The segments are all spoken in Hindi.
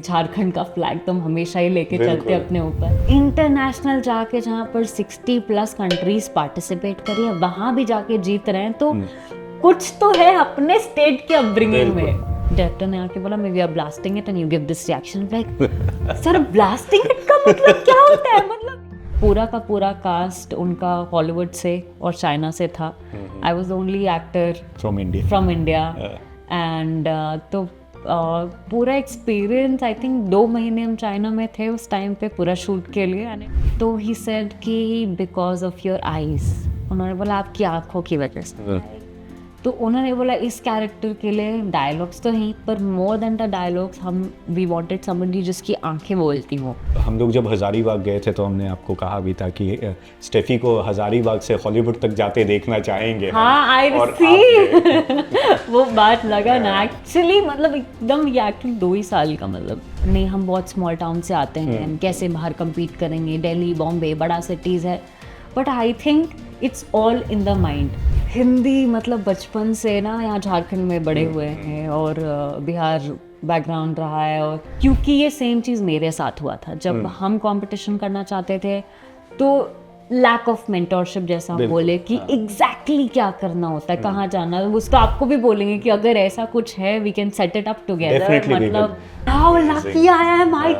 झारखंड का फ्लैग तुम हमेशा ही लेके चलते अपने ऊपर। इंटरनेशनल जाके जहाँ पर 60+ कंट्रीज पार्टिसिपेट करी है, वहाँ भी जाके जीत रहे हैं, तो कुछ तो है अपने स्टेट के अपब्रिंगिंग में। डायरेक्टर ने आके बोला we are blasting it and you give this reaction, like sir blasting it का मतलब क्या होता है? मतलब पूरा का पूरा कास्ट उनका हॉलीवुड से और चाइना से था। I was the only actor from India and तो पूरा एक्सपीरियंस, आई थिंक 2 महीने हम चाइना में थे उस टाइम पे पूरा शूट के लिए। तो ही सेड कि बिकॉज ऑफ योर आईज, उन्होंने बोला आपकी आंखों की वजह से। तो उन्होंने बोला इस कैरेक्टर के लिए डायलॉग्स तो हैं, पर more than the dialogues we wanted somebody जिसकी आंखें बोलती हो। हम लोग जब हजारीबाग गए थे तो हमने आपको कहा भी था कि स्टेफी को हजारीबाग से हॉलीवुड तक जाते देखना चाहेंगे। हाँ आई सी वो बात लगा ना एक्चुअली, मतलब एकदम ये एक्चुअली 2 ही साल का, मतलब नहीं हम बहुत स्मॉल टाउन से आते हैं, हम कैसे बाहर कम्पीट करेंगे, दिल्ली बॉम्बे बड़ा सिटीज़ है, but I think it's all in the mind. Hindi मतलब बचपन से ना यहाँ झारखंड में बड़े हुए हैं और बिहार बैकग्राउंड रहा है, और क्योंकि ये सेम चीज़ मेरे साथ हुआ था जब हम कंपटीशन करना चाहते थे, तो लैक ऑफ मेंटोरशिप जैसा हम बोले कि एग्जैक्टली क्या करना होता है, कहाँ जाना है, उसको आपको भी बोलेंगे कि अगर ऐसा कुछ है we can set it up together. मतलब how lucky I am, I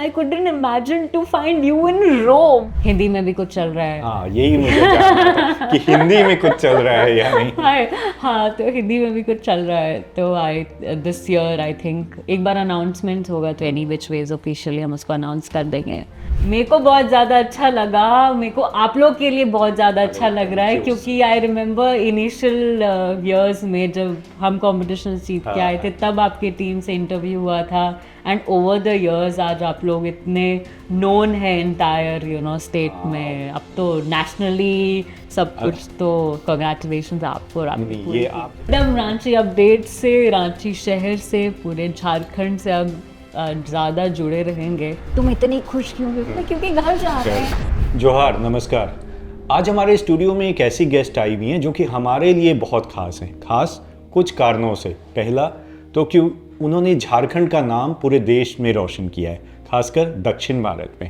couldn't imagine to find you in Rome. Hindi में भी कुछ चल रहा है। हाँ यही मुझे जानना था कि हिंदी में कुछ चल रहा है या नहीं। हाँ तो हिंदी में भी कुछ चल रहा है, तो दिस ईयर आई थिंक एक बार अनाउंसमेंट होगा, तो एनी विच वेज ऑफिशियली हम उसको अनाउंस कर देंगे। मेरे को बहुत ज़्यादा अच्छा लगा, मेरे को आप लोग के लिए बहुत ज़्यादा अच्छा लग रहा है, क्योंकि आई रिमेम्बर इनिशियल ईयर्स में जब हम कॉम्पिटिशन जीत के आए थे तब आपकी टीम से इंटरव्यू हुआ था, एंड ओवर द इयर्स आज आप लोग इतने नोन है इंटायर स्टेट में, अब तो नेशनली सब कुछ, तो कंग्रेचुलेशंस आपको। एकदम रांची अपडेट से, रांची शहर से, पूरे झारखंड से अब ज़्यादा जुड़े रहेंगे। तुम इतनी खुश क्यों हो? क्योंकि घर जा रहे हैं। जोहार, नमस्कार। आज हमारे स्टूडियो में एक ऐसी गेस्ट आई हुई हैं जो कि हमारे लिए बहुत खास हैं। खास कुछ कारणों से। पहला तो क्यों उन्होंने झारखंड का नाम पूरे देश में रोशन किया है, खासकर दक्षिण भारत में।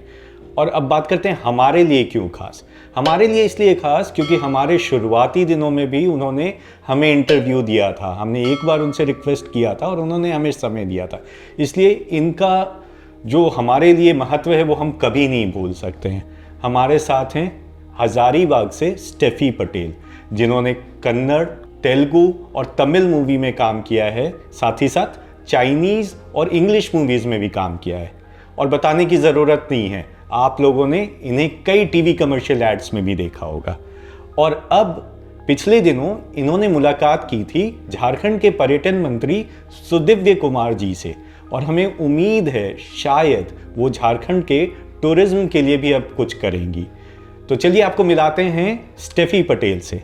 और अब बात करते हैं हमारे लिए क्यों खास। हमारे लिए इसलिए खास क्योंकि हमारे शुरुआती दिनों में भी उन्होंने हमें इंटरव्यू दिया था। हमने एक बार उनसे रिक्वेस्ट किया था और उन्होंने हमें समय दिया था, इसलिए इनका जो हमारे लिए महत्व है वो हम कभी नहीं भूल सकते हैं। हमारे साथ हैं हजारीबाग से स्टेफी पटेल, जिन्होंने कन्नड़, तेलुगु और तमिल मूवी में काम किया है, साथ ही साथ चाइनीज़ और इंग्लिश मूवीज़ में भी काम किया है। और बताने की ज़रूरत नहीं है, आप लोगों ने इन्हें कई टीवी कमर्शियल एड्स में भी देखा होगा। और अब पिछले दिनों इन्होंने मुलाकात की थी झारखंड के पर्यटन मंत्री सुदिव्य कुमार जी से, और हमें उम्मीद है शायद वो झारखंड के टूरिज्म के लिए भी अब कुछ करेंगी। तो चलिए आपको मिलाते हैं स्टेफी पटेल से।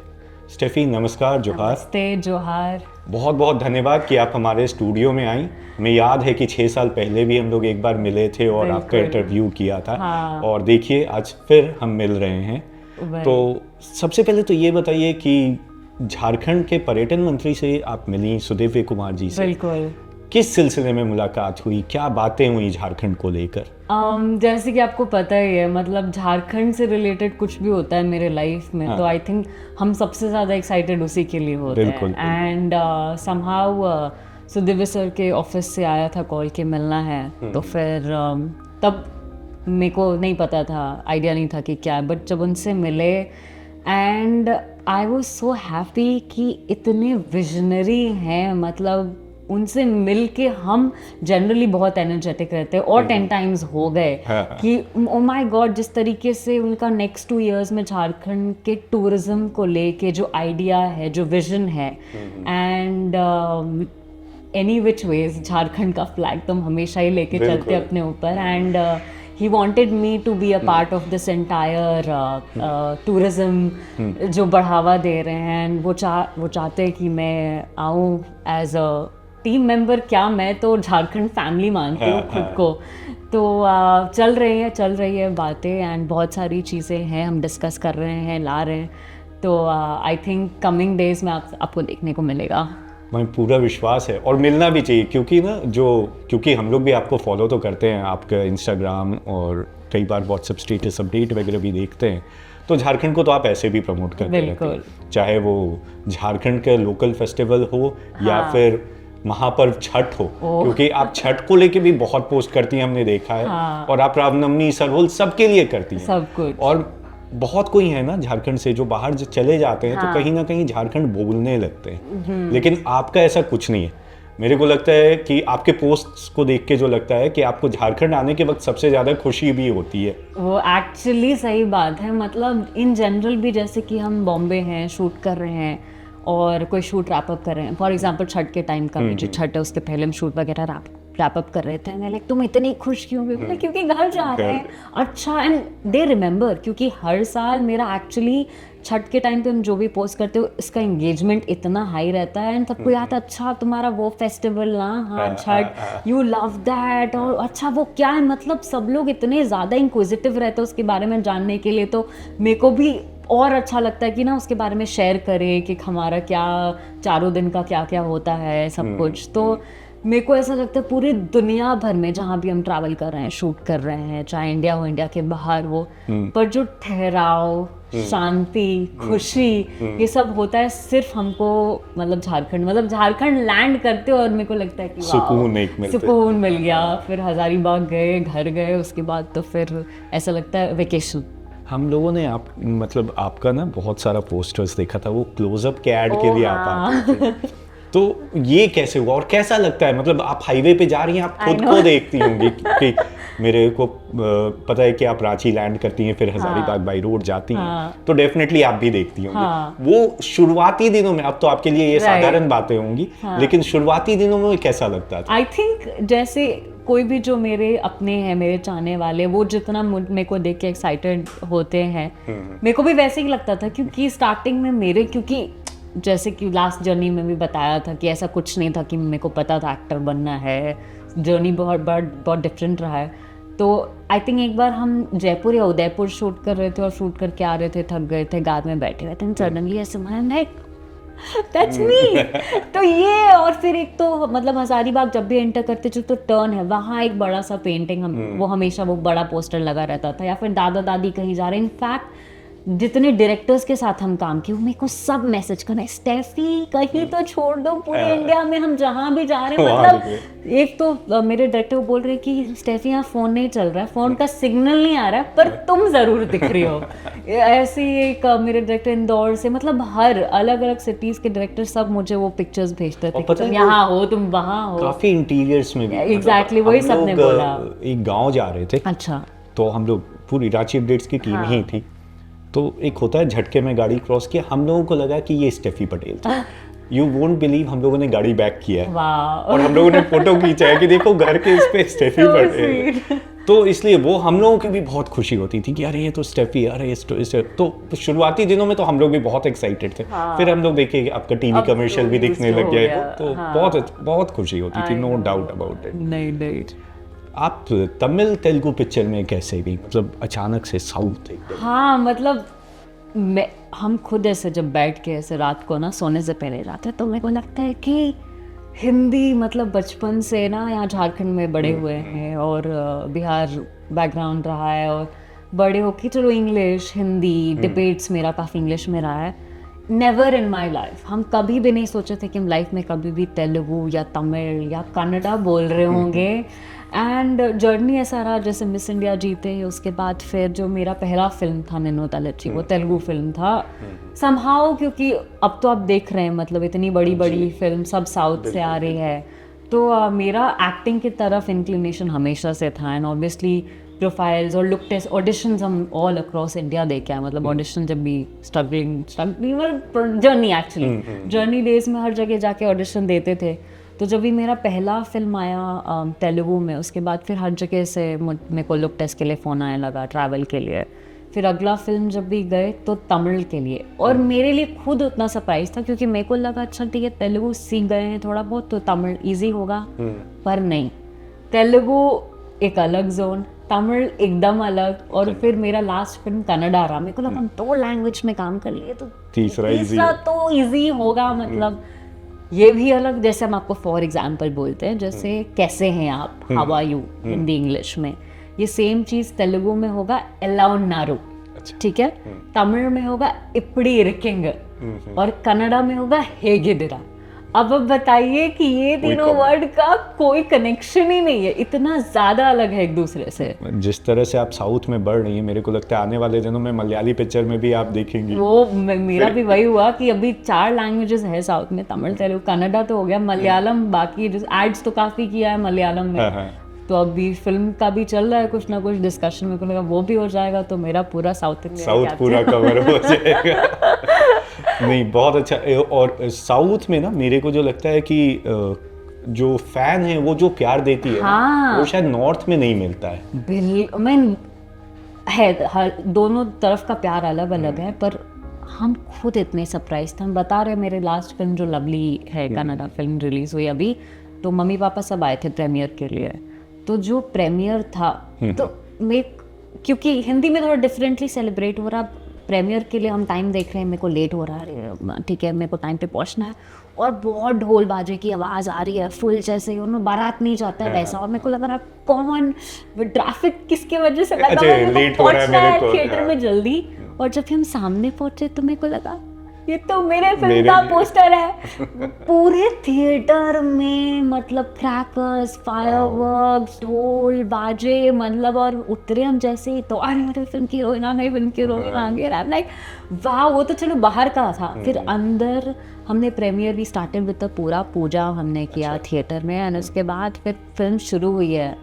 स्टेफी नमस्कार, जोहार। नमस्ते, जोहार। बहुत बहुत धन्यवाद कि आप हमारे स्टूडियो में आई। हमें याद है कि 6 साल पहले भी हम लोग एक बार मिले थे और आपका इंटरव्यू किया था। हाँ। और देखिए आज फिर हम मिल रहे हैं। तो सबसे पहले तो ये बताइए कि झारखंड के पर्यटन मंत्री से आप मिली, सुदिव्य कुमार जी से। बिल्कुल। किस सिलसिले में मुलाकात हुई, क्या बातें हुई झारखंड को लेकर? जैसे कि आपको पता ही है, मतलब झारखंड से रिलेटेड कुछ भी होता है मेरे लाइफ में, तो आई थिंक हम सबसे ज़्यादा एक्साइटेड उसी के लिए होते हैं। एंड समहाउ सुदिव्य सर के ऑफिस से आया था कॉल के मिलना है, तो फिर तब मेरे को नहीं पता था, आइडिया नहीं था कि क्या, बट जब उनसे मिले and I was so happy कि इतने विजनरी हैं। मतलब उनसे मिल के हम जनरली बहुत एनर्जेटिक रहते हैं, और 10 टाइम्स हो गए कि ओ माय गॉड, जिस तरीके से उनका नेक्स्ट 2 इयर्स में झारखंड के टूरिज्म को लेके जो आइडिया है, जो विजन है, and any which ways Jharkhand का फ्लैग तुम हमेशा ही लेके चलते अपने ऊपर। And he wanted me to be a part of this entire tourism जो बढ़ावा दे रहे हैं। वो चाहते हैं कि मैं आऊँ एज अ टीम मेंबर, क्या मैं तो झारखंड फैमिली मानती हूँ खुद को। तो चल रही है बातें, एंड बहुत सारी चीज़ें हैं हम डिस्कस कर रहे हैं, ला रहे हैं। तो आई थिंक कमिंग डेज में आपको देखने को मिलेगा। मैं पूरा विश्वास है, और मिलना भी चाहिए, क्योंकि ना क्योंकि हम लोग भी आपको फॉलो तो करते हैं, आपका इंस्टाग्राम और कई बार व्हाट्सएप स्टेटस अपडेट वगैरह भी देखते हैं, तो झारखंड को तो आप ऐसे भी प्रमोट करते रहते हैं, चाहे वो झारखंड के लोकल फेस्टिवल हो या फिर महापर्व छठ हो, क्योंकि आप छठ को लेके भी बहुत पोस्ट करती हैं, हमने देखा है। और आप रामनवमी, सरहुल सबके लिए करती हैं सब कुछ। और बहुत कोई है ना झारखंड से जो बाहर चले जाते हैं तो कहीं ना कहीं झारखंड बोलने लगते हैं, लेकिन आपका ऐसा कुछ नहीं है। मेरे को लगता है कि आपके पोस्ट्स को देख के जो लगता है कि आपको झारखंड आने के वक्त सबसे ज़्यादा खुशी भी होती है। वो एक्चुअली सही बात है, मतलब इन जनरल भी, जैसे कि हम बॉम्बे हैं, शूट कर रहे हैं और कोई शूट रैप अप कर रहे हैं, फॉर एग्जांपल छठ के टाइम का भी जो छठ है उसके पहले हम शूट वगैरह रैप अप कर रहे थे, मैं तुम इतनी खुश क्यों? क्योंकि घर जा रहे हैं। अच्छा, एंड दे रिमेंबर, क्योंकि हर साल मेरा एक्चुअली छठ के टाइम पे हम जो भी पोस्ट करते हो इसका एंगेजमेंट इतना हाई रहता है, एंड सबको याद है अच्छा तुम्हारा वो फेस्टिवल ना, हाँ छठ, यू लव दैट, और अच्छा वो क्या है, मतलब सब लोग इतने ज़्यादा इंक्विजिटिव रहते हैं उसके बारे में जानने के लिए, तो मेरे को भी और अच्छा लगता है कि ना उसके बारे में शेयर करें कि हमारा क्या 4 दिन का क्या क्या होता है सब कुछ। तो मेरे को ऐसा लगता है पूरी दुनिया भर में जहाँ भी हम ट्रैवल कर रहे हैं, शूट कर रहे हैं, चाहे इंडिया हो, इंडिया के बाहर हो, पर जो ठहराव, शांति, खुशी, ये सब होता है सिर्फ हमको, मतलब झारखंड लैंड करते हो और मेरे को लगता है कि सुकून मिल गया। फिर हजारीबाग गए, घर गए, उसके बाद तो फिर ऐसा लगता है वेकेशन। हम लोगों ने मतलब आपका ना बहुत सारा पोस्टर्स देखा था, वो क्लोजअप के ऐड के लिए आप आते थे, तो ये कैसे हुआ और कैसा लगता है? मतलब आप हाईवे पे जा रही हैं, आप खुद को देखती होंगी कि मेरे को पता है कि आप रांची लैंड करती हैं, फिर हजारीबाग बाई रोड जाती हैं, तो डेफिनेटली आप भी देखती होंगी। वो शुरुआती दिनों में, अब तो आपके लिए ये साधारण बातें होंगी, लेकिन शुरुआती दिनों में कैसा लगता था? आई थिंक जैसे कोई भी जो मेरे अपने हैं, मेरे चाहने वाले, वो जितना मेरे को देख के एक्साइटेड होते हैं, मेरे को भी वैसे ही लगता था, क्योंकि स्टार्टिंग में क्योंकि जैसे कि लास्ट जर्नी में भी बताया था कि ऐसा कुछ नहीं था कि मेरे को पता था एक्टर बनना है, जर्नी बहुत डिफरेंट रहा है। तो आई थिंक एक बार हम जयपुर या उदयपुर शूट कर रहे थे और शूट करके आ रहे थे, थक गए थे, गार्ड में बैठे हुए थे, सडनली ऐसे दैट्स मी। तो ये, और फिर एक तो मतलब हजारीबाग जब भी एंटर करते जो तो टर्न है, वहाँ एक बड़ा सा पेंटिंग वो हमेशा वो बड़ा पोस्टर लगा रहता था, या फिर दादा दादी कहीं जा रहे हैं। इनफैक्ट जितने डायरेक्टर्स के साथ हम काम किए, मेरे को सब मैसेज करना है, स्टेफी कहीं तो छोड़ दो, पूरे इंडिया में हम जहाँ भी जा रहे हैं। मतलब एक तो मेरे डायरेक्टर बोल रहे कि स्टेफी यहाँ फोन नहीं चल रहा है, फोन का सिग्नल नहीं आ रहा है, पर तुम जरूर दिख रही हो। ऐसे ही एक मेरे डायरेक्टर इंदौर से, मतलब हर अलग अलग सिटीज के डायरेक्टर सब मुझे वो पिक्चर्स भेजते थे, तुम यहाँ हो, तुम वहाँ हो। काफी इंटीरियर्स में भी एग्जैक्टली वही सबने बोला। एक गाँव जा रहे थे, अच्छा, तो हम लोग पूरी रांची अपडेट्स की टीम ही थी, तो एक होता है झटके में गाड़ी क्रॉस किया, हम लोगों को लगा कि ये स्टेफी पटेल था। यू वोंट बिलीव, हम लोगों ने गाड़ी बैक किया है और हम लोगों ने फोटो खींचा है कि देखो घर के इस पे स्टेफी पटेल। तो इसलिए वो हम लोगों की भी बहुत खुशी होती थी कि अरे ये तो स्टेफी, अरे तो शुरुआती दिनों में तो हम लोग भी बहुत एक्साइटेड थे। फिर हम लोग देखे आपका टीवी कमर्शियल भी दिखने लग गया, तो बहुत खुशी होती थी, नो डाउट अबाउट इट। नहीं, आप तमिल तेलुगु पिक्चर में कैसे भी, मतलब अचानक से साउथ? हाँ, मतलब हम खुद ऐसे जब बैठ के ऐसे रात को ना सोने से पहले जाते हैं, तो मेरे को लगता है कि हिंदी, मतलब बचपन से ना यहाँ झारखंड में बड़े हुए हैं और बिहार बैकग्राउंड रहा है, और बड़े होके चलो इंग्लिश हिंदी डिबेट्स मेरा काफ़ी इंग्लिश में रहा है। नेवर इन माई लाइफ हम कभी भी नहीं सोचे थे कि हम लाइफ में कभी भी तेलुगु या तमिल या कन्नड़ा बोल रहे होंगे। एंड जर्नी ऐसा रहा, जैसे मिस इंडिया जीते उसके बाद फिर जो मेरा पहला फिल्म था निन्नो तलच्ची, वो तेलुगु फिल्म था समहाउ, क्योंकि अब तो आप देख रहे हैं मतलब इतनी बड़ी बड़ी फिल्म सब साउथ से आ रही है, तो मेरा एक्टिंग की तरफ इंक्लिनेशन हमेशा से था। एंड ऑब्वियसली प्रोफाइल्स और लुक टेस्ट ऑडिशंस हम ऑल अक्रॉस इंडिया देखे हैं, मतलब ऑडिशन जब भी struggling journey, actually journey days में हर जगह जाके ऑडिशन देते थे। तो जब भी मेरा पहला फिल्म आया तेलुगु में, उसके बाद फिर हर जगह से मेरे को लुक टेस्ट के लिए फ़ोन आने लगा, ट्रैवल के लिए। फिर अगला फिल्म जब भी गए तो तमिल के लिए, और मेरे लिए खुद उतना सरप्राइज था क्योंकि मेरे को लगा अच्छा ठीक है तेलुगु सीख गए हैं थोड़ा बहुत तो तमिल ईजी होगा, पर नहीं, तेलुगु एक अलग जोन, तमिल एकदम अलग। और फिर मेरा लास्ट फिल्म कन्नड़ा रहा, मेरे को लगा हम 2 लैंग्वेज में काम कर लिए तो तीसरा तो इजी होगा, मतलब ये भी अलग, जैसे हम आपको फॉर एग्जाम्पल बोलते हैं, जैसे कैसे हैं आप, how are you Hindi English में, ये सेम चीज तेलुगु में होगा एला उन्नारू, ठीक है, तमिल में होगा इपड़ी इरकेंग, और कन्नड़ा में होगा हेगिदिरा। अब बताइए कि ये तीनों वर्ड का कोई कनेक्शन ही नहीं है, इतना ज्यादा अलग है एक दूसरे से। जिस तरह से आप साउथ में बढ़ रही हैं, मेरे को लगता है आने वाले दिनों में मलयाली पिक्चर में भी आप देखेंगी। वो मेरा भी वही हुआ कि अभी 4 लैंग्वेजेस है साउथ में, तमिल तेलुगु कन्नड़ा तो हो गया, मलयालम बाकी एड्स तो काफी किया है मलयालम में, तो अभी फिल्म का भी चल रहा है कुछ ना कुछ डिस्कशन, में को लगा वो भी हो जाएगा तो मेरा पूरा साउथ पूरा कवर हो जाएगा। नहीं, बहुत अच्छा। और साउथ में ना मेरे को जो लगता है कि जो फैन है वो जो प्यार देती है, वो शायद नॉर्थ में नहीं मिलता है। बिल्कुल है, दोनों तरफ का प्यार अलग अलग है, पर हम खुद इतने सरप्राइज थे। हम बता रहे, मेरे लास्ट फिल्म जो लवली है कन्नड़ा फिल्म रिलीज हुई अभी, तो मम्मी पापा सब आए थे प्रीमियर के लिए, तो जो प्रीमियर था तो मैं, क्योंकि हिंदी में थोड़ा डिफरेंटली सेलिब्रेट हो रहा, प्रीमियर के लिए हम टाइम देख रहे हैं, मेरे को लेट हो रहा है, ठीक है, मेरे को टाइम पे पहुंचना है, और बहुत ढोल बाजे की आवाज़ आ रही है फुल, जैसे बारात नहीं जाता है वैसा, और मेरे को लग रहा कौन ट्रैफिक किसके वजह से लगा पहुंचना है थिएटर में जल्दी, और जब हम सामने पहुंचे तो मेरे को लगा ये तो मेरे फिल्म का पोस्टर है। पूरे थिएटर में मतलब क्रैकर्स, फायरवर्क्स, ढोल बाजे, मतलब, और उतरे हम जैसे ही तो अरे फिल्म की हीरोइन आ गई, फिल्म की हीरोइन आ गई, आई एम लाइक वाह। वो तो चलो बाहर का था, फिर अंदर हमने प्रीमियर भी स्टार्टेड विद द पूरा पूजा हमने किया थिएटर में, और उसके बाद फिर फिल्म शुरू हुई है,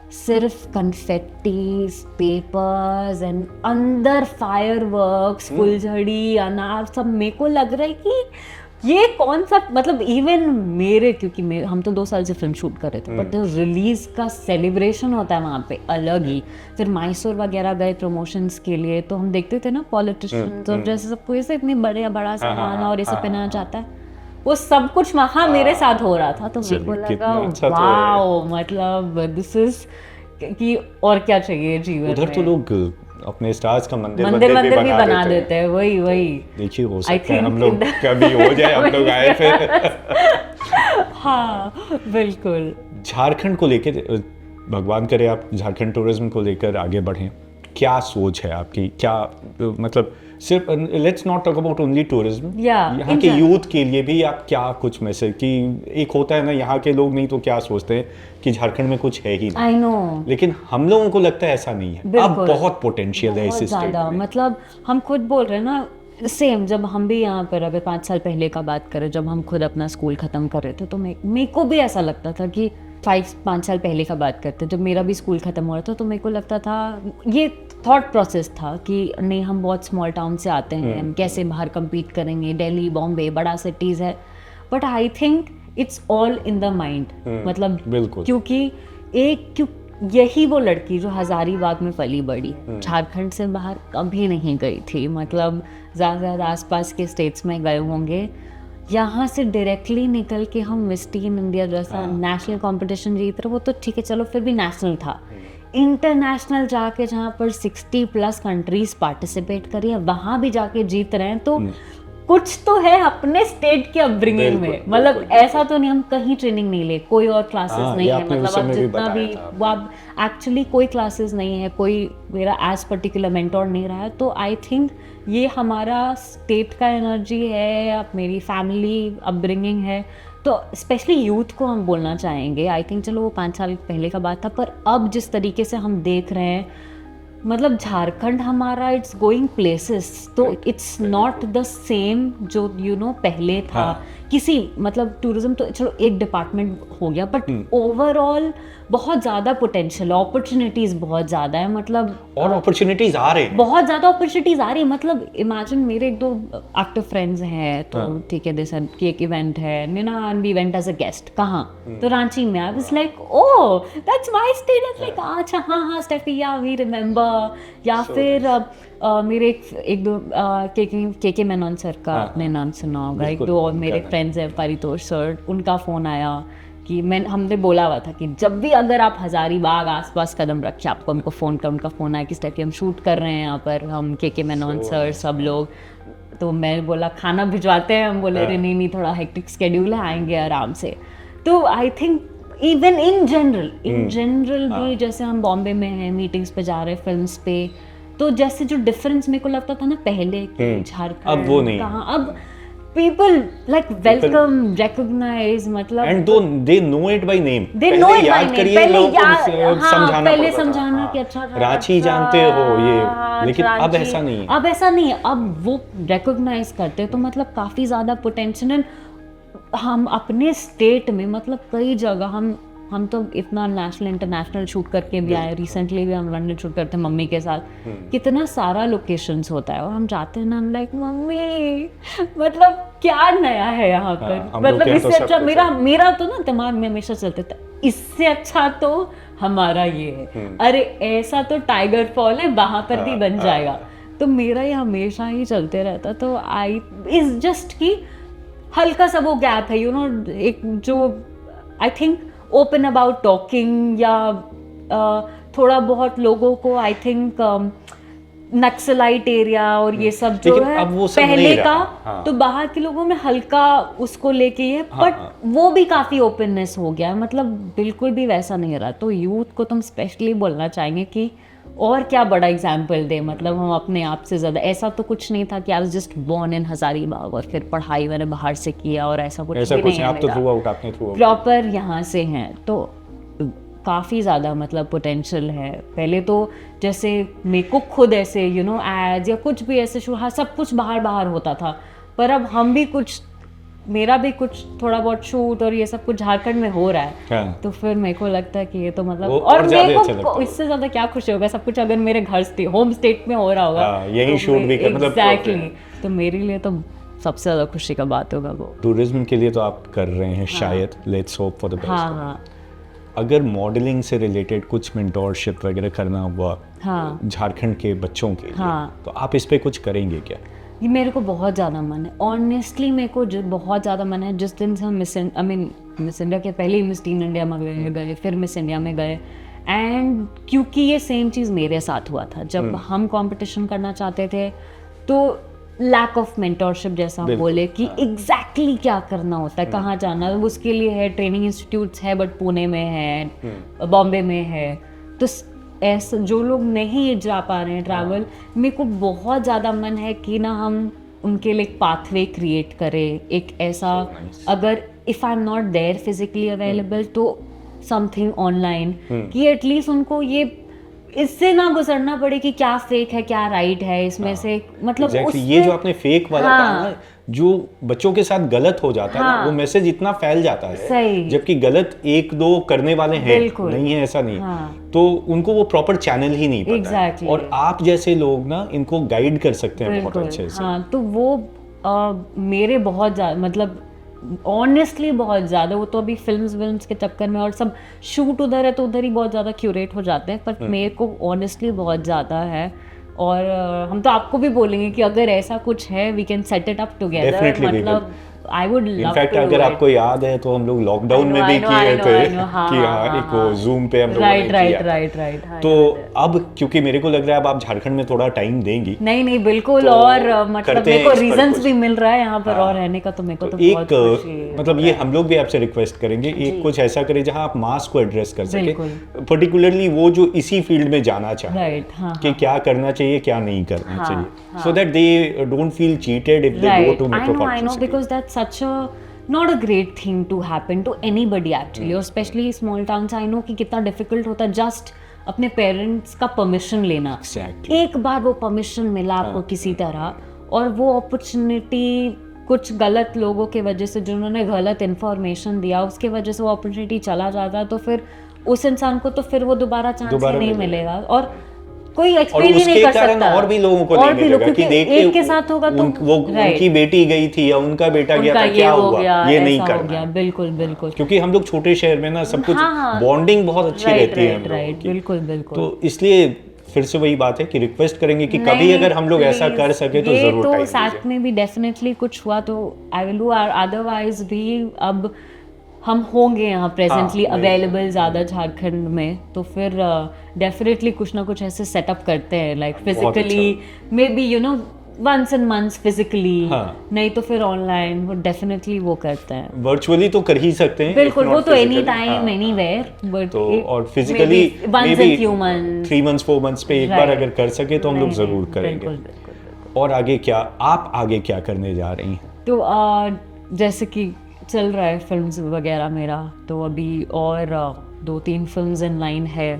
सिर्फ कन्फेट्टीज, पेपर्स एंड अंदर फायरवर्क्स, फुलझड़ी, अनार, सब। मेरे को लग रहा है कि ये कौन सा, मतलब इवन मेरे, क्योंकि हम तो 2 साल से फिल्म शूट कर रहे थे, बट रिलीज का सेलिब्रेशन होता है वहाँ पे अलग ही। फिर मैसूर वगैरह गए प्रमोशंस के लिए, तो हम देखते थे ना पॉलिटिशियंस और जैसे सबको ऐसे इतनी बड़ा सामान और ये सब पहनाना चाहता है, वो सब कुछ वहाँ मेरे साथ हो रहा था, तो मेरे को लगा वाओ, मतलब दिस इज कि और क्या चाहिए जीवन में। उधर तो लोग अपने स्टार्स का मंदिर भी बना देते हैं। वही देखिए, हो सकता है हम लोग कभी हो जाए, हम लोग आए फिर। हाँ बिल्कुल। झारखंड को लेकर, भगवान करे आप झारखंड टूरिज्म को लेकर आगे बढ़ें, क्या सोच है आपकी? क्या मतलब सिर्फ let's not talk about only tourism, यहाँ के यूथ के लिए भी आप क्या कुछ मैसेज, कि एक होता है ना यहाँ के लोग नहीं तो क्या सोचते हैं कि झारखंड में कुछ है ही नहीं, I know. लेकिन हम लोगों को लगता है ऐसा नहीं है, अब बहुत पोटेंशियल है इस स्टेट में। मतलब हम खुद बोल रहे हैं ना, सेम जब हम भी यहाँ पर अगर 5 साल पहले का बात करें, जब हम खुद अपना स्कूल ख़त्म कर रहे थे, तो मेरे को भी ऐसा लगता था कि 5 साल पहले का बात करते, जब मेरा भी स्कूल ख़त्म हो रहा था, तो मेरे को लगता था, ये थॉट प्रोसेस था कि नहीं, हम बहुत स्मॉल टाउन से आते हैं, हम कैसे बाहर compete करेंगे, दिल्ली, बॉम्बे, बड़ा सिटीज़ है, but I think it's all in the mind. मतलब क्योंकि यही वो लड़की जो हजारीबाग में पली बड़ी, झारखंड से बाहर कभी नहीं गई थी, मतलब ज़्यादा आसपास के स्टेट्स में गए होंगे, यहाँ से डायरेक्टली निकल के हम मिस टीन इंडिया जैसा नेशनल कंपटीशन जीत रहे, वो तो ठीक है चलो, फिर भी नेशनल था, इंटरनेशनल जाके जहाँ पर 60+ कंट्रीज पार्टिसिपेट करी है, वहाँ भी जाके जीत रहे हैं, तो कुछ तो है अपने स्टेट के अपब्रिंगिंग में। मतलब ऐसा तो नहीं हम कहीं ट्रेनिंग नहीं ले, कोई और क्लासेस नहीं है, मतलब अब जितना भी अब एक्चुअली कोई क्लासेस नहीं है, कोई मेरा एज पर्टिकुलर मेंटोर नहीं रहा है, तो आई थिंक ये हमारा स्टेट का एनर्जी है, अब मेरी फैमिली अपब्रिंगिंग है, तो स्पेशली यूथ को हम बोलना चाहेंगे। आई थिंक चलो वो 5 साल पहले का बात था, पर अब जिस तरीके से हम देख रहे हैं, मतलब झारखंड हमारा इट्स गोइंग प्लेसेस, तो इट्स नॉट द सेम जो पहले था। किसी मतलब टूरिज्म तो चलो एक डिपार्टमेंट हो गया, बट ओवरऑल बहुत ज़्यादा पोटेंशियल, अपॉर्चुनिटीज़ बहुत ज़्यादा है, मतलब और अपॉर्चुनिटीज़ आ रही है, बहुत ज़्यादा अपॉर्चुनिटीज़ आ रही है। मतलब इमेजिन मेरे 1-2 एक्टिव फ्रेंड्स हैं, तो ठीक है, जैसे कि एक इवेंट है, निनान भी इवेंट एज अ गेस्ट, कहाँ? तो रांची में। आई was like oh that's my state, like अच्छा हाँ स्टेफी, या वी रिमेंबर। या फिर मेरे एक दो के मेनन सर का आपने नाम सुना होगा, 1-2 और मेरे फ्रेंड्स हैं, परितोष सर, उनका फ़ोन आया कि हमने बोला हुआ था कि जब भी अगर आप हजारीबाग आसपास कदम रखिए, आपको हमको फ़ोन कर, उनका फ़ोन आया कि स्टेफी हम शूट कर रहे हैं यहाँ पर, हम के मेनन सर सब लोग, तो मैं बोला खाना भिजवाते हैं, हम बोले अरे नहीं थोड़ा हेक्टिक स्केड्यूल है, आएंगे आराम से। तो I think even in general भी जैसे हम बॉम्बे में हैं, मीटिंग्स पे जा रहे हैं, फिल्म्स पे, तो जैसे जो डिफरेंस मेरे को लगता था ना पहले के झारखंड, अब वो नहीं, कहाँ अब people like welcome, recognize, मतलब and they know it by name, they know it by याद name, करिए पहले लोगों को समझाना पहले पड़ता था। समझाना कि अच्छा रांची जानते हो ये, लेकिन अब ऐसा नहीं है, अब ऐसा नहीं है, अब वो recognize करते हैं, तो मतलब काफी ज्यादा पोटेंशियल। हम अपने स्टेट में मतलब कई जगह हम तो इतना नेशनल इंटरनेशनल शूट करके भी आए, रिसेंटली भी हम लंदन शूट करते हैं मम्मी के साथ, कितना सारा लोकेशंस होता है और हम जाते हैं ना, हम लाइक मम्मी मतलब क्या नया है यहाँ पर, मतलब इससे अच्छा मेरा तो ना दिमाग में हमेशा चलता था इससे अच्छा तो हमारा ये है, अरे ऐसा तो टाइगर फॉल है वहां पर भी बन जाएगा, तो मेरा ये हमेशा ही चलते रहता। तो आई इज जस्ट कि हल्का सा वो गैप है, यू नो, एक जो I think open about talking, या थोड़ा बहुत लोगों को आई थिंक नक्सलाइट एरिया और ये सब जो है अब वो सब पहले का, तो बाहर के लोगों में हल्का उसको लेके ये, बट वो भी काफी ओपननेस हो गया है, मतलब बिल्कुल भी वैसा नहीं रहा। तो यूथ को तुम स्पेशली बोलना चाहेंगे कि और क्या बड़ा एग्जाम्पल दे, मतलब हम अपने आप से ज़्यादा, ऐसा तो कुछ नहीं था कि I was just born in Hazaribagh और फिर पढ़ाई मैंने बाहर से किया और ऐसा कुछ भी नहीं है, आप तो थ्रू आउट, आपने थ्रू आउट प्रॉपर यहाँ से हैं, तो काफ़ी ज़्यादा मतलब पोटेंशियल है। पहले तो जैसे मेरे को खुद ऐसे यू नो एड्स या कुछ भी ऐसे हाँ सब कुछ बाहर होता था, पर अब हम भी कुछ, मेरा भी कुछ थोड़ा बहुत शूट और ये सब कुछ झारखंड में हो रहा है, तो फिर मेरे को लगता है कि ये तो मतलब और मेरे को इससे ज्यादा क्या खुशी होगा, सब कुछ अगर मेरे घर होम स्टेट में हो रहा होगा, यही शूट भी कर, मतलब एग्जैक्टली, तो मेरे लिए तो सबसे ज्यादा खुशी का बात होगा वो। टूरिज्म के लिए तो आप कर रहे हैं शायद, let's hope for the best. हाँ, अगर मॉडलिंग से रिलेटेड कुछ मेंटोरशिप वगैरह करना हुआ झारखंड के बच्चों के लिए, तो आप इस पे कुछ करेंगे क्या? ये मेरे को बहुत ज़्यादा मन है, ऑनेस्टली मेरे को बहुत ज़्यादा मन है। जिस दिन से हम मिस इंडिया के पहले ही मिस टीन इंडिया में गए, फिर मिस इंडिया में गए, एंड क्योंकि ये सेम चीज़ मेरे साथ हुआ था, जब हम कंपटीशन करना चाहते थे तो लैक ऑफ मेंटोरशिप, जैसा हम बोले कि एग्जैक्टली क्या करना होता है, कहाँ जाना, उसके लिए है ट्रेनिंग इंस्टीट्यूट्स है, बट पुणे में है, बॉम्बे में है, तो ऐसा जो लोग नहीं जा पा रहे हैं ट्रैवल, मेरे को बहुत ज़्यादा मन है कि ना हम उनके लिए एक पाथवे क्रिएट करें, एक ऐसा अगर if I am not there physically available तो समथिंग ऑनलाइन, कि एटलीस्ट उनको ये इससे ना गुजरना पड़े कि क्या फेक है क्या राइट है इसमें से, मतलब ये जो आपने फेक वाला कहा ना, जो बच्चों के साथ गलत हो जाता है ना, वो मैसेज इतना फैल जाता है, जबकि गलत एक दो करने वाले हैं, नहीं है ऐसा नहीं, तो उनको वो प्रॉपर चैनल ही नहीं पता है, और आप जैसे लोग ना इनको गाइड कर सकते हैं बहुत अच्छे से। हाँ, तो वो मेरे बहुत ज्यादा मतलब ऑनेस्टली बहुत ज़्यादा, वो तो अभी फिल्म्स के चक्कर में और सब शूट उधर है तो उधर ही बहुत ज़्यादा क्यूरेट हो जाते हैं, पर मेरे को ऑनेस्टली बहुत ज़्यादा है, और हम तो आपको भी बोलेंगे कि अगर ऐसा कुछ है we can set it up together, मतलब I would love to. In fact अगर आपको याद है तो हम लोग लॉकडाउन में भी किए थे कि हाँ एक वो जूम पे हम लोगों ने किया, राइट। तो अब क्योंकि मेरे को लग रहा है अब आप झारखंड में थोड़ा टाइम देंगी। नहीं बिल्कुल, और मतलब मेरे को रीजंस भी मिल रहा है यहाँ पर और रहने का, तो मेरे को तो बहुत खुशी है। मतलब ये हम लोग भी आपसे रिक्वेस्ट करेंगे, एक कुछ ऐसा करें जहाँ आप मास को एड्रेस कर सके, पर्टिकुलरली वो जो इसी फील्ड में जाना चाहे कि क्या करना चाहिए क्या नहीं करना चाहिए, so that they don't feel cheated if they go to metropolitan city. I know, because that's such a not a great thing to happen to anybody actually, और especially small towns. I know कि कितना difficult होता है just अपने पेरेंट्स का परमिशन लेना, एक बार वो परमिशन मिला आपको किसी तरह, और वो अपॉर्चुनिटी कुछ गलत लोगों के वजह से जिन्होंने गलत इन्फॉर्मेशन दिया उसके वजह से वो अपॉर्चुनिटी चला जाता है, तो फिर उस इंसान को तो फिर वो दोबारा चांस ही नहीं मिलेगा, और कोई एक्सप्लेन ही नहीं कर सकता, और भी लोगों को नहीं मिलेगा कि देखिए एक के साथ होगा तो वो उनकी बेटी गई थी या उनका बेटा गया था, क्या हुआ ये नहीं करना। बिल्कुल, क्योंकि हम लोग छोटे शहर में ना सब कुछ बॉन्डिंग बहुत अच्छी रहती है, राइट, बिल्कुल। तो इसलिए फिर से वही बात है कि रिक्वेस्ट करेंगे कि कभी अगर हम लोग ऐसा कर सके तो जरूर टाइम दीजिए। साथ में भी डेफिनेटली कुछ हुआ तो आई विल डू, अदरवाइज भी अब हम होंगे यहाँ प्रेजेंटली अवेलेबल ज़्यादा झारखंड में, तो फिर डेफिनेटली कुछ ना कुछ ऐसे सेटअप करते हैं, like physically may be you know once in months physically, हाँ। नहीं तो फिर ऑनलाइन, वो डेफिनेटली वो करते हैं। वर्चुअली तो कर ही सकते हैं, बिल्कुल, if वो not तो एनी physically, टाइम हाँ। एनी वेयर, बट तो और physically once in few months, 3 months 4 months पे एक बार Right. अगर कर सके तो हम लोग ज़रूर करेंगे। बिल्कुल बिल्कुल बिल्कुल। और आगे क्या, आप आगे क्या करने जा रही हैं? तो जैसे कि चल रहा है फिल्म्स वगैरह मेरा, तो अभी और 2-3 फिल्म्स इन लाइन है,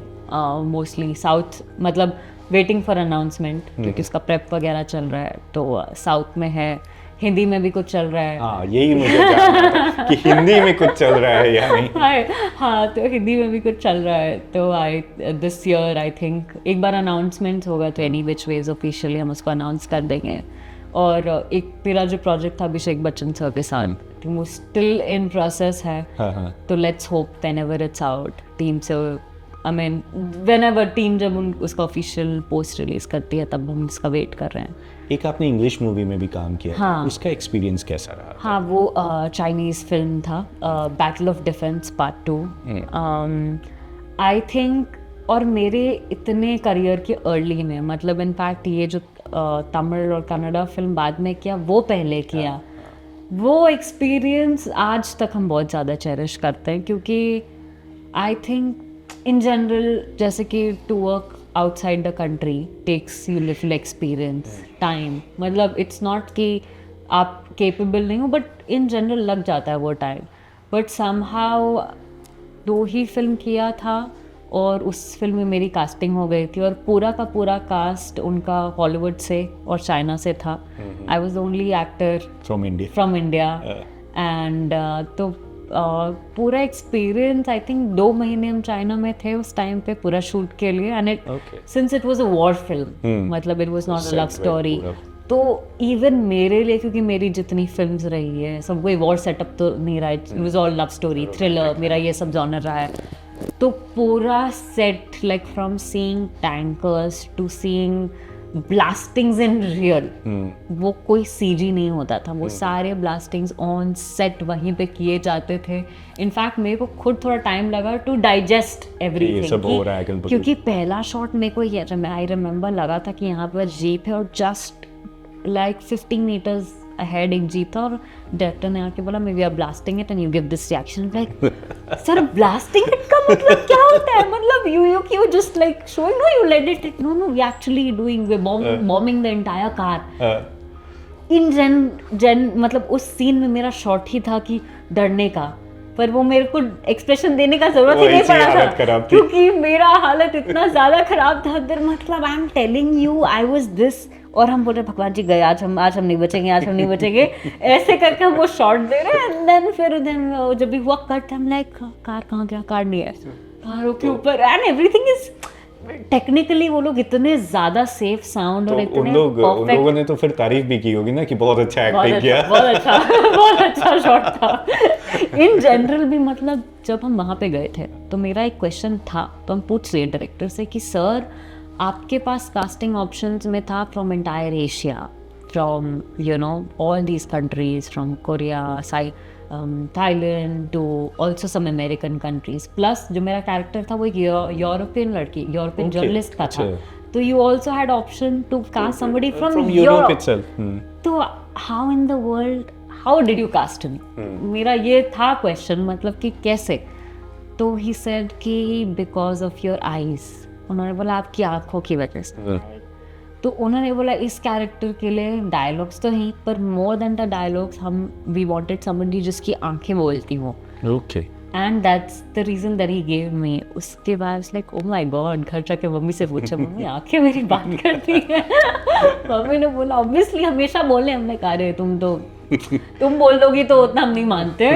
मोस्टली साउथ, मतलब वेटिंग फॉर अनाउंसमेंट, क्योंकि उसका प्रेप वगैरह चल रहा है। तो साउथ में है, हिंदी में भी कुछ चल रहा है। हाँ, यही मुझे जानना था कि हिंदी में कुछ चल रहा है या नहीं। हाँ, तो हिंदी में भी कुछ चल रहा है। तो दिस ईयर आई थिंक एक बार अनाउंसमेंट होगा, तो एनी विच वेज ऑफिशियली हम उसको अनाउंस कर देंगे। और एक मेरा जो प्रोजेक्ट था अभिषेक बच्चन सर के साथ, तो वो स्टिल इन प्रोसेस है। हाँ। तो let's hope whenever it's out, team से, आई मीन व्हेनेवर टीम जब उसका ऑफिशियल पोस्ट रिलीज करती है तब हम इसका वेट कर रहे हैं। एक आपने इंग्लिश मूवी में भी काम किया, हाँ। उसका एक्सपीरियंस कैसा रहा? हाँ, वो चाइनीज़ फिल्म था, battle of defence part 2। I think, और मेरे इतने करियर के अर्ली में, मतलब इनफैक्ट ये जो तमिल और कन्नड़ा फिल्म बाद में किया, वो पहले किया, वो एक्सपीरियंस आज तक हम बहुत ज़्यादा चेरिश करते हैं, क्योंकि आई थिंक इन जनरल, जैसे कि to work outside the country takes you little experience, time, मतलब इट्स नॉट कि आप केपेबल नहीं हो, बट इन जनरल लग जाता है वो time. But somehow 2 he film किया था, और उस फिल्म में मेरी कास्टिंग हो गई थी, और पूरा का पूरा कास्ट उनका हॉलीवुड से और चाइना से था। I was the only actor from India and तो पूरा एक्सपीरियंस, आई थिंक 2 महीने हम चाइना में थे उस टाइम पे पूरा शूट के लिए। And it since it was a war film, मतलब it was not a love story, तो इवन मेरे लिए, क्योंकि मेरी जितनी फिल्म्स रही है सब कोई वॉर सेटअप तो नहीं रहा, it was all love story, thriller, मेरा ये सब जॉनर रहा है। तो पूरा set, like from seeing tankers to seeing blastings in real, वो कोई सीजी नहीं होता था, वो सारे ब्लास्टिंग्स ऑन सेट वहीं पे किए जाते थे। इनफैक्ट मेरे को खुद थोड़ा टाइम लगा टू डाइजेस्ट एवरीथिंग, क्योंकि पहला शॉट मेरे को ये आई रिमेम्बर लगा था कि यहाँ पर जीप है, और जस्ट लाइक 15 मीटर्स अहेड एक जीप था, और डायरेक्टर ने आके बोला, may we are blasting it and you give this reaction. Like sir, blasting it का मतलब क्या होता है? मतलब you just like showing, no, you let it, no, we actually doing, we bombing the entire car. In gen मतलब उस सीन में मेरा शॉट ही था कि डरने का, पर वो मेरे को एक्सप्रेशन देने का जरूरत ही नहीं पड़ा था, क्योंकि मेरा हालत इतना ज्यादा खराब था उधर। मतलब I am telling you, I was this, और हम बोल रहे भगवान जी गए, आज हम नहीं बचेंगे, आज हम नहीं बचेंगे, ऐसे करके हम वो शॉट दे रहे हैं। एंड देन फिर जब भी वो कट, हम लाइक कार कहाँ गया, कार नहीं है, कारों के ऊपर, एंड एवरीथिंग इज टेक्निकली वो लोग इतने ज्यादा सेफ साउंड, और इतने उन लोगों ने तो फिर तारीफ भी की होगी ना कि बहुत अच्छा एक्टिंग किया, बहुत अच्छा शॉट था। इन जनरल भी, मतलब जब हम वहाँ पे गए थे तो मेरा एक क्वेश्चन था, तो हम पूछ रहे डायरेक्टर से कि सर, आपके पास कास्टिंग ऑप्शंस में था from entire Asia, from you know all these countries, from Korea, Thailand to also some American countries, plus जो मेरा कैरेक्टर था वो एक यूरोपियन लड़की, यूरोपियन जर्नलिस्ट का था, तो you also had option to cast somebody from Europe itself. तो how in the world, how did you cast me? मेरा ये था क्वेश्चन, मतलब कि कैसे? तो ही सेड कि बिकॉज ऑफ योर आईज, उन्होंने बोला आपकी आंखों की वजह से। तो उन्होंने बोला इस कैरेक्टर के लिए डायलॉग्स तो हैं, पर more than the dialogues we wanted somebody जिसकी आंखें बोलती हो। Okay, and that's the reason that he gave me. उसके बाद लाइक ओ माय गॉड, घर जाके मम्मी से पूछा, मम्मी आंखें मेरी बात करती है? मम्मी ने बोला ऑब्वियसली हमेशा बोले, हमने कहा रे तुम बोल दोगी तो उतना हम नहीं मानते।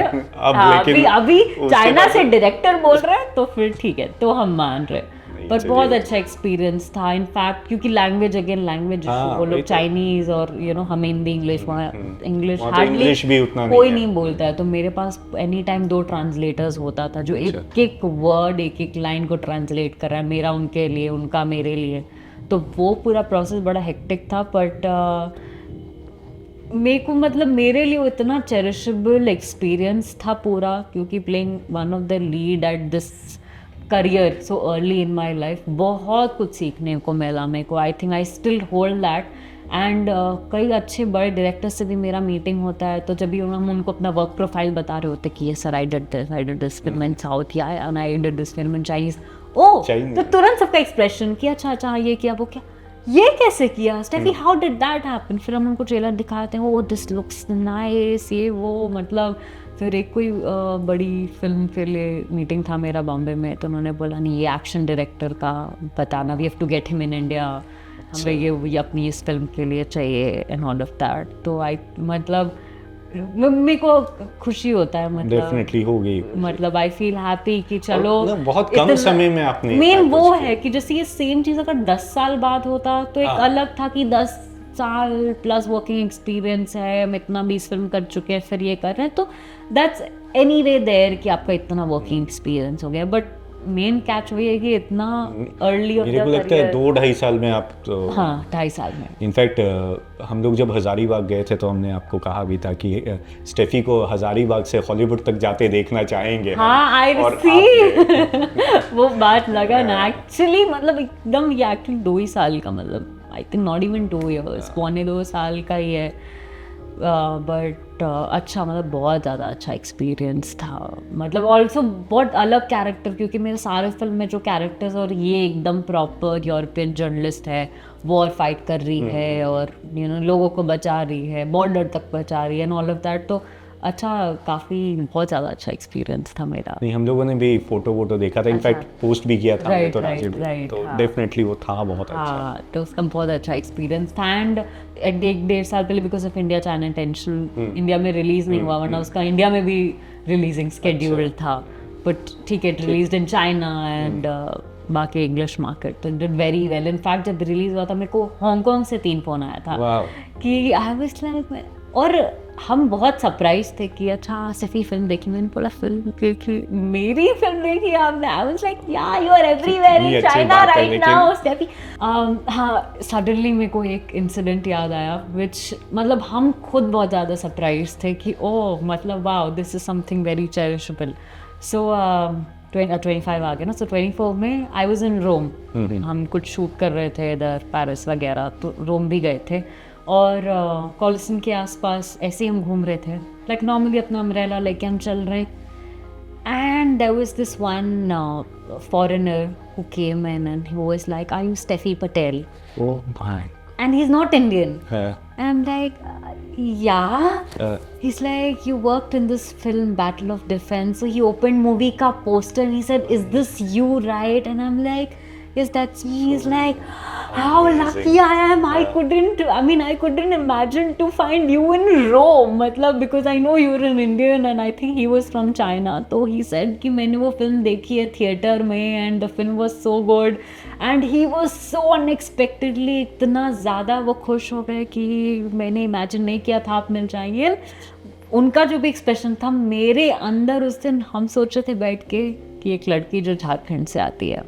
अभी चाइना से डायरेक्टर बोल रहे हैं तो फिर ठीक है, तो हम मान रहे। पर बहुत अच्छा एक्सपीरियंस था इनफैक्ट, क्योंकि लैंग्वेज वो लोग चाइनीज, और यू नो हमें हिंदी, इंग्लिश हार्डली कोई नहीं बोलता है, तो मेरे पास एनी टाइम 2 ट्रांसलेटर्स होता था जो एक एक वर्ड, एक एक लाइन को ट्रांसलेट कर रहा है, मेरा उनके लिए, उनका मेरे लिए। तो वो पूरा प्रोसेस बड़ा हेक्टिक था, बट मेरे को, मतलब मेरे लिए इतना चेरिशेबल एक्सपीरियंस था पूरा, क्योंकि playing one of the lid at this career so early in my life, बहुत कुछ सीखने को मिला मेरे को। I think I still hold that, and कई अच्छे बड़े डायरेक्टर से भी मेरा मीटिंग होता है, तो जब भी हम उनको अपना वर्क प्रोफाइल बता रहे होते कि ये sir I did this film in south या I did this film in Chinese, तो तुरंत सबका एक्सप्रेशन कि अच्छा ये किया वो क्या, ये कैसे किया Steffi, how did that happen. फिर हम उनको ट्रेलर दिखाते हैं, ओ दिस लुक्स नाइस, ये वो, मतलब फिर एक कोई बड़ी फिल्म के लिए मीटिंग था मेरा बॉम्बे में, तो उन्होंने बोला नहीं ये एक्शन डायरेक्टर का बताना, we have to get him in India, हमें ये अपनी इस फिल्म के लिए चाहिए एंड ऑल ऑफ दैट। तो आई मतलब मेरे को खुशी होता है, मतलब डेफिनेटली होगी, मतलब आई फील हैप्पी कि चलो बहुत कम समय में आपने मेन वो है कि जैसे ये सेम चीज़ अगर 10 साल बाद होता तो एक अलग था कि 10 साल प्लस वर्किंग एक्सपीरियंस है, हम इतना 20 फिल्म कर चुके हैं, फिर ये कर रहे हैं, तो दैट्स एनी वे देयर कि आपका इतना वर्किंग एक्सपीरियंस हो गया। बट मेन कैच वही है कि इतना अर्ली मेरे को लगता है 2-2.5 साल में आप तो, हाँ 2.5 साल में। इनफैक्ट हम लोग जब हजारीबाग गए थे तो हमने आपको कहा भी था कि स्टेफी को हजारीबाग से हॉलीवुड तक जाते देखना चाहेंगे। हाँ आई सी वो बात लगा ना एक्चुअली, मतलब एकदम ये एक्चुअली 2 ही साल का, मतलब I think not even 2 years, 1.25 साल का ही है, बट अच्छा, मतलब बहुत ज़्यादा अच्छा एक्सपीरियंस था। मतलब ऑल्सो बहुत अलग कैरेक्टर, क्योंकि मेरे सारे फिल्म में जो कैरेक्टर्स, और ये एकदम प्रॉपर यूरोपियन जर्नलिस्ट है, वॉर फाइट कर रही है और लोगों को बचा रही है, बॉर्डर तक बचा रही है एंड ऑल ऑफ दैट, तो अच्छा काफ़ी बहुत ज़्यादा अच्छा एक्सपीरियंस था मेरा। नहीं, हम लोगों ने भी फोटो देखा था, इनफैक्ट पोस्ट भी किया था, तो डेफिनेटली वो था बहुत अच्छा। हाँ, तो उसका बहुत अच्छा एक्सपीरियंस था। एंड 1.5 साल पहले because of India China tension India में रिलीज नहीं हुआ, वरना उसका इंडिया में भी रिलीजिंग स्केड्यूल था, बट ठीक है, रिलीज इन चाइना एंड बाकी इंग्लिश मार्केट, तो डिड वेरी वेल। इनफैक्ट जब रिलीज हुआ था मेरे को हांगकांग से 3 फोन आया था कि आई वाज लाइक, और हम बहुत सरप्राइज थे कि अच्छा स्टेफी फिल्म देखी। मैंने बोला फिल्म देखी, मेरी फिल्म देखी आपने? I was like ya you are everywhere in China right now Stefy. हाँ, सडनली मेरे को एक इंसिडेंट याद आया विच, मतलब हम खुद बहुत ज़्यादा सरप्राइज थे कि ओह, मतलब wow, this is something very cherishable. So 25 आ गया ना, सो 24 में आई वॉज इन रोम, हम कुछ शूट कर रहे थे इधर पेरिस वगैरह, तो रोम भी गए थे, और कॉलिसन के आसपास ऐसे ही हम घूम रहे थे, लाइक नॉर्मली अपना अम्ब्रेला लेके हम चल रहे, and there was this one foreigner who came in and he was like, are you Stefy Patel? Oh my, and he's not Indian. And I'm like, yeah. He's like, you worked in this film Battle of Defense. So he opened movie ka poster and he said, is this you, right? And I'm like, yes, that's me. He's like, how lucky I am. I couldn't imagine to find you in Rome. मतलब because I know you're an Indian and I think he was from China. तो he said कि मैंने वो फिल्म देखी है थिएटर में and the film was so good. And he was so unexpectedly, इतना ज़्यादा वो खुश हो गए कि मैंने इमेजिन नहीं किया था आप मिल जाएंगे। उनका जो भी एक्सप्रेशन था मेरे अंदर उस दिन, हम सोच रहे थे बैठ के कि एक लड़की जो झारखंड से आती है,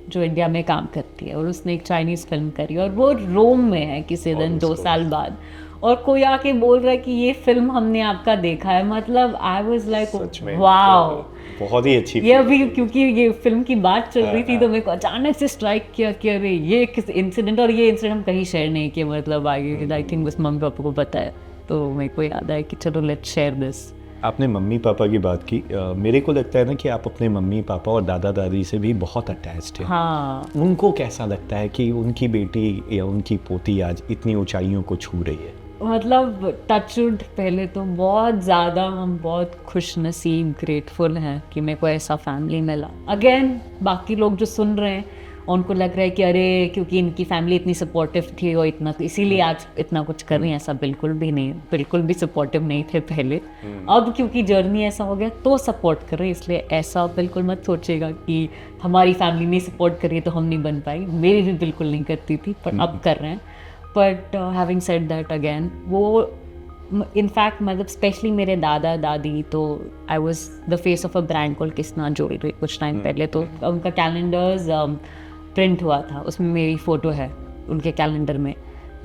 जो इंडिया में काम करती है, और उसने एक चाइनीज़ फिल्म करी और वो रोम में है किसी दिन 2 साल बाद, और कोई आके बोल रहा है कि ये फिल्म हमने आपका देखा है। मतलब आई वाज लाइक वाओ, बहुत ही अच्छी। ये अभी क्योंकि ये फिल्म की बात चल रही थी तो मेरे को अचानक से स्ट्राइक किया कि अरे ये किस इंसिडेंट, और ये इंसिडेंट हम कहीं शेयर नहीं किए, मतलब आगे आई थिंक बस मम्मी पापा को पता है, तो मेरे को याद आया कि चलो लेट्स शेयर दिस। आपने मम्मी पापा की बात की, मेरे को लगता है ना कि आप अपने मम्मी पापा और दादा दादी से भी बहुत अटैच्ड हैं। हाँ, उनको कैसा लगता है कि उनकी बेटी या उनकी पोती आज इतनी ऊंचाइयों को छू रही है? मतलब टचवुड, पहले तो बहुत ज़्यादा हम बहुत खुश नसीब ग्रेटफुल हैं कि मेरे को ऐसा फैमिली मिला। अगेन बाकी लोग जो सुन रहे हैं उनको लग रहा है कि अरे क्योंकि इनकी फैमिली इतनी सपोर्टिव थी और इतना इसीलिए आज इतना कुछ कर रही हैं, ऐसा बिल्कुल भी नहीं, बिल्कुल भी सपोर्टिव नहीं थे पहले। अब क्योंकि जर्नी ऐसा हो गया तो सपोर्ट कर रहे हैं, इसलिए ऐसा बिल्कुल मत सोचेगा कि हमारी फैमिली नहीं सपोर्ट करी तो हम नहीं बन पाई, मेरी भी बिल्कुल नहीं करती थी, पर अब कर रहे हैं। But having said that again, वो इनफैक्ट मतलब स्पेशली मेरे दादा दादी, तो I was the face of a brand called Kisna jewellery कुछ टाइम पहले, तो उनका कैलेंडर्स प्रिंट हुआ था, उसमें मेरी फ़ोटो है उनके कैलेंडर में।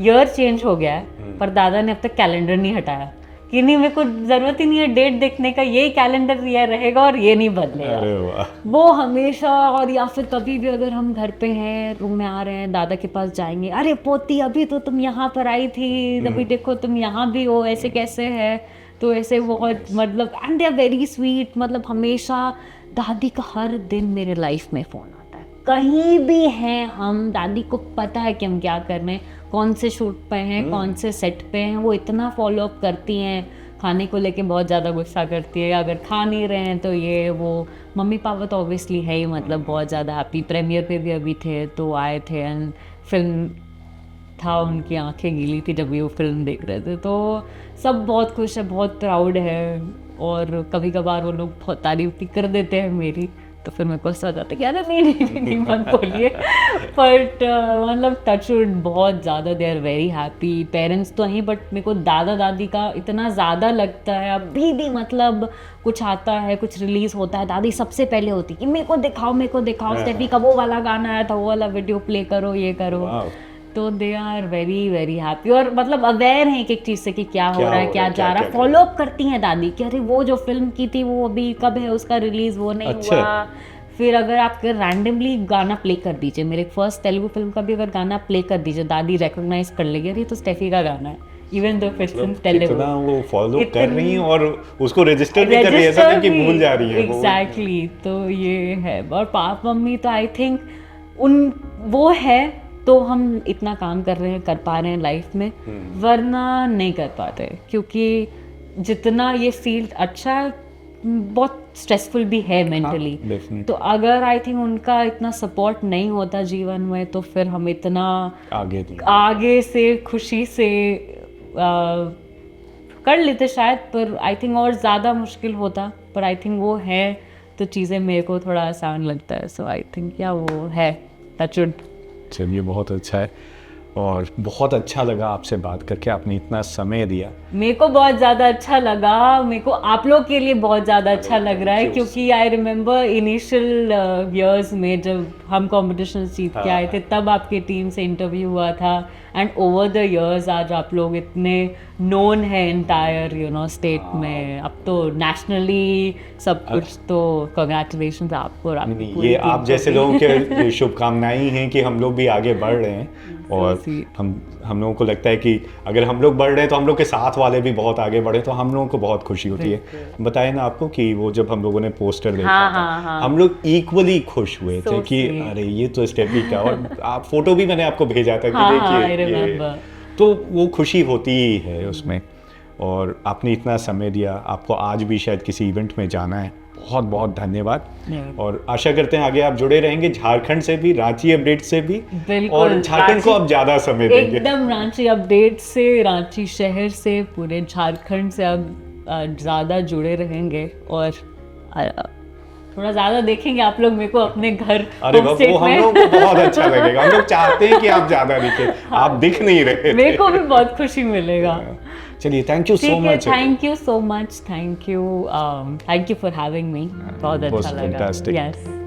ईयर चेंज हो गया है पर दादा ने अब तक कैलेंडर नहीं हटाया कि नहीं मेरे को ज़रूरत ही नहीं है डेट देखने का, ये कैलेंडर ईयर रहेगा और ये नहीं बदलेगा। अरे वाह, वो हमेशा। और या फिर कभी भी अगर हम घर पे हैं, रूम में आ रहे हैं, दादा के पास जाएंगे, अरे पोती अभी तो तुम यहाँ पर आई थी, अभी देखो तुम यहाँ भी हो, ऐसे कैसे है। तो ऐसे बहुत मतलब and they are very sweet, मतलब हमेशा दादी का हर दिन मेरे लाइफ में फ़ोन आता है, कहीं भी हैं हम, दादी को पता है कि हम क्या कर रहे हैं, कौन से शूट पे हैं, कौन से सेट पे हैं, वो इतना फॉलो अप करती हैं। खाने को लेके बहुत ज़्यादा गुस्सा करती है, अगर खा नहीं रहे हैं तो ये वो। मम्मी पापा तो ऑब्वियसली है ही, मतलब बहुत ज़्यादा हैप्पी। प्रीमियर पे भी अभी थे तो आए थे, एंड फिल्म था, उनकी आंखें गीली थी जब भी वो फिल्म देख रहे थे। तो सब बहुत खुश है, बहुत प्राउड है। और कभी कभार वो लोग बहुत तारीफ भी कर देते हैं मेरी, तो फिर मेरे को ऐसा हो जाता है कि अरे नहीं मत बोलिए। बट मतलब टचवुड बहुत ज़्यादा they are very happy. Parents तो हैं, बट मेरे को दादा दादी का इतना ज़्यादा लगता है अभी भी, मतलब कुछ आता है, कुछ रिलीज़ होता है, दादी सबसे पहले होती कि मेरे को दिखाओ स्टेफी का वो वाला गाना आया था, वो वाला वीडियो प्ले करो, ये करो। तो they are very very happy, और मतलब अवेयर हैं एक एक चीज़ से कि क्या हो रहा है, क्या जा रहा है। फॉलो अप करती हैं दादी कि अरे वो जो फिल्म की थी वो अभी कब है उसका रिलीज, वो नहीं हुआ। फिर अगर आप रैंडमली गाना प्ले कर दीजिए, मेरे फर्स्ट तेलुगु फिल्म का भी अगर गाना प्ले कर दीजिए, दादी रिकॉग्नाइज कर लेगी, अरे तो स्टेफी का गाना है, इवन दो फिल्म तेलुगु। इतना वो फॉलो कर रही हैं और उसको रजिस्टर भी कर रही है, ऐसा नहीं कि भूल जा रही है। एग्जैक्टली, तो ये है। और पापा मम्मी तो आई थिंक उन वो है, तो हम इतना काम कर रहे हैं, कर पा रहे हैं लाइफ में, वरना नहीं कर पाते। क्योंकि जितना ये फील्ड अच्छा है, बहुत स्ट्रेसफुल भी है मेंटली। हाँ, तो अगर आई थिंक उनका इतना सपोर्ट नहीं होता जीवन में, तो फिर हम इतना आगे से खुशी से कर लेते शायद। पर आई थिंक और ज़्यादा मुश्किल होता, पर आई थिंक वो है तो चीज़ें मेरे को थोड़ा आसान लगता है। सो आई थिंक क्या वो है, टचवुड। चलिए, बहुत अच्छा है और बहुत अच्छा लगा आपसे बात करके, आपने इतना समय दिया। मेरे को बहुत ज़्यादा अच्छा लगा, मेरे को आप लोग के लिए बहुत ज़्यादा अच्छा लग रहा है, क्योंकि आई रिमेम्बर इनिशियल ईयर्स में जब हम कॉम्पिटिशन जीत के आए थे, तब आपकी टीम से इंटरव्यू हुआ था। एंड ओवर द इयर्स आज आप लोग इतने नोन है इंटायर स्टेट में, अब तो नेशनली सब कुछ। तो कंग्रेचुलेशंस आपको और आपकी ये आप जैसे लोगों के शुभकामनाएं हैं कि हम लोग भी आगे बढ़ रहे हैं। और हम लोगों को लगता है कि अगर हम लोग बढ़ रहे हैं तो हम लोग के साथ वाले भी बहुत आगे बढ़े, तो हम लोगों को बहुत खुशी होती है। बताया ना आपको कि वो जब हम लोगों ने पोस्टर देखा था, हम लोग इक्वली खुश हुए थे कि अरे ये तो स्टेफी का। और आप फोटो भी मैंने आपको भेजा था कि देखिए, तो वो खुशी होती ही है उसमें। और आपने इतना समय दिया, आपको आज भी शायद किसी इवेंट में जाना है, बहुत बहुत धन्यवाद। और आशा करते हैं आगे आप जुड़े रहेंगे, झारखंड से भी, रांची अपडेट से भी, और झारखंड को अब ज्यादा समय देंगे। एकदम रांची अपडेट से, रांची शहर से, पूरे झारखंड से अब ज़्यादा जुड़े रहेंगे और थोड़ा ज़्यादा देखेंगे आप लोग मेरे को अपने घर। अरे वो हम लोग को बहुत अच्छा लगेगा, हम लोग चाहते हैं कि आप ज़्यादा दिखें, आप दिख नहीं रहे। मेरे को भी बहुत खुशी मिलेगा। चलिए, thank you so much. Thank you so much, thank you for having me, बहुत अच्छा लगा। यस।